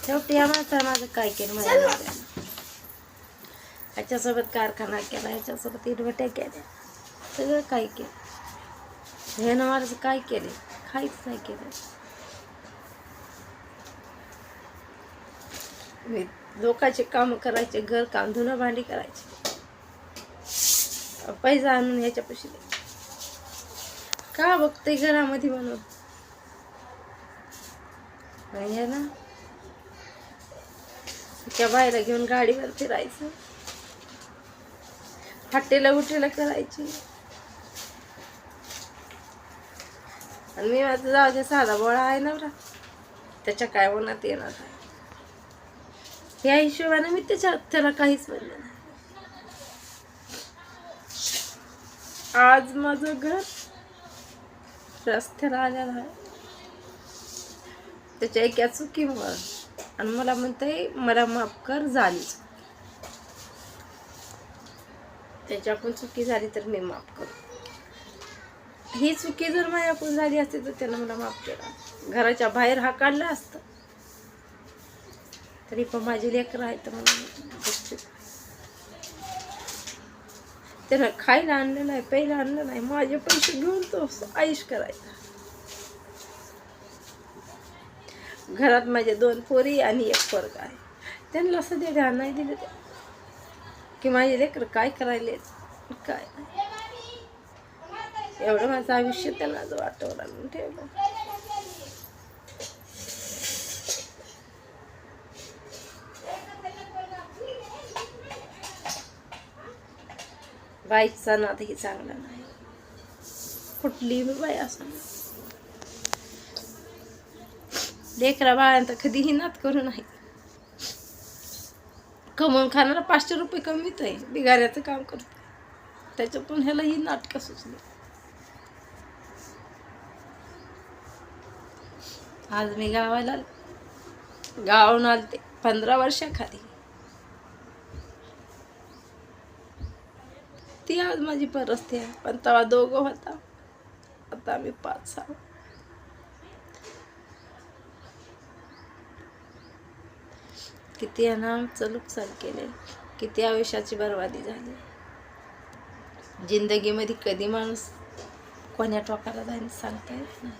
शेवटी या माणसानं माझं काय केलं मला ह्याच्यासोबत कारखाना केला, ह्याच्यासोबत इटभट्या केल्या, सगळं काय केलं. ह्यानं माझं काय केले? काहीच नाही केलं. मी लोकांचे काम करायचे, घर काम, धुणं भांडी करायचे, पैसा आणून ह्याच्यापाशी का बघते घरामध्ये म्हणून. म्हणजे ना त्या बाहेर घेऊन गाडीवर फिरायचं, हॉटेला उठेला करायची, आणि मी माझं जाऊ दे साधा बोळा आहे नवरा, त्याच्या काय होण्यात येणार आहे या हिशोबाने मी त्याला काहीच म्हणलं नाही. आज माझं घर रस्त्याला आलेलं आहे त्याच्या एका चुकीमुळं, आणि मला म्हणते मला माफ कर, झाली त्याच्याकडून चुकी झाली तर मी माफ करू. ही चुकी जर माझ्याकडून झाली असती तर त्यानं मला माफ केला, घराच्या बाहेर हाकाळलं असतं, तरी पण माझी लेकरं आहे तर मला त्यानं खायला आणलं नाही, प्यायला आणलं नाही, माझे पैसे घेऊन तो आयुष करायचा. घरात माझे 2 पोरी आणि 1 पोरगा आहे, त्यांना सध्या ध्यान नाही दिलं ते की माझे लेकरं काय करायले काय नाही. एवढं माझं आयुष्य त्यांना जो वाटवलं म्हणून ठेवलं. बाईचा नादही चांगला नाही, कुठली बाई असो. लेकरा बाळांतर कधीही नाद करू नाही. कमवून खाणारा 500 रुपये कमीत आहे, बिगाऱ्याचं काम करतो, त्याच्यातून ह्याला ही नाटकं सुचली. आज मी गावाहून आलते 15 वर्षाखाली. ती आज माझी परिस्थिती आहे, पण तेव्हा 2 होता, आता आम्ही 5-6. किती आमचं नुकसान केले, किती आयुष्याची बर्बादी झाली. जिंदगीमध्ये कधी माणूस कोण्या टोकाला जाईल सांगता येत नाही.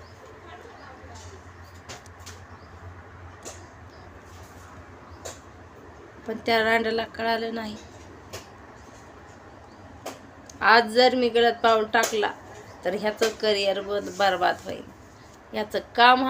पण त्या रांडाला कळालं नाही. आज जर मी गळ्यात पाऊल टाकला तर ह्याचं करिअर बरबाद होईल. ह्याचं काम